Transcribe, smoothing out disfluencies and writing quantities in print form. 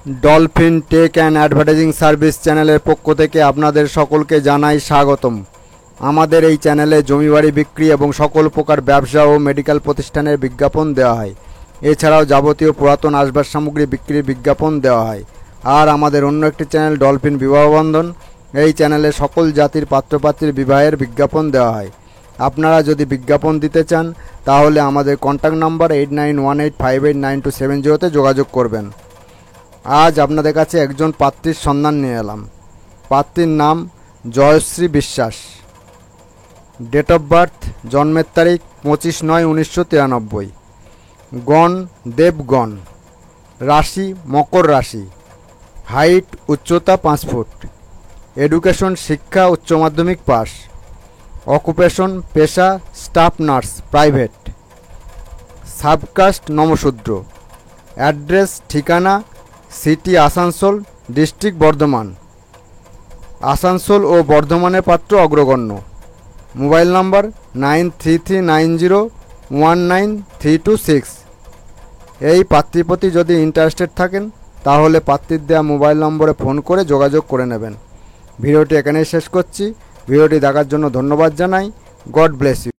Dolphin Tech and Advertising Service চ্যানেলের পক্ষ থেকে আপনাদের সকলকে জানাই স্বাগতম। আমাদের এই চ্যানেলে জমি বাড়ি বিক্রি এবং সকল প্রকার ব্যবসা ও মেডিকেল প্রতিষ্ঠানের বিজ্ঞাপন দেওয়া হয়। এছাড়াও যাবতীয় পুরাতন আসবাব সামগ্রী বিক্রির বিজ্ঞাপন দেওয়া হয়। আর আমাদের অন্য একটি চ্যানেল ডলফিন বিবাহ বন্ধন, এই চ্যানেলে সকল জাতির পাত্রপাত্রীর বিবাহের বিজ্ঞাপন দেওয়া হয়। আপনারা যদি বিজ্ঞাপন দিতে চান তাহলে আমাদের কন্ট্যাক্ট নাম্বার 8918589270 যোগাযোগ করবেন। আজ আপনাদের কাছে একজন পাত্রীর সন্ধান নিয়ে এলাম। পাত্রীর নাম জয়শ্রী বিশ্বাস। ডেট অফ বার্থ, জন্মের তারিখ 25/9/1993। গণ দেবগণ। রাশি মকর রাশি। হাইট উচ্চতা 5 ফুট। এডুকেশন শিক্ষা উচ্চ মাধ্যমিক পাস। অকুপেশন পেশা staff nurse private. Subcaste Namasudra. Address ঠিকানা সিটি আসানসোল, ডিস্ট্রিক্ট বর্ধমান। আসানসোল ও বর্ধমানের পাত্র অগ্রগণ্য। Mobile number 9339019326। এই পাত্রীর প্রতি যদি ইন্টারেস্টেড থাকেন তাহলে পাত্রীর দেওয়া মোবাইল নম্বরে ফোন করে যোগাযোগ করে নেবেন। ভিডিওটি এখানেই শেষ করছি। ভিডিওটি দেখার জন্য ধন্যবাদ জানাই। God bless you.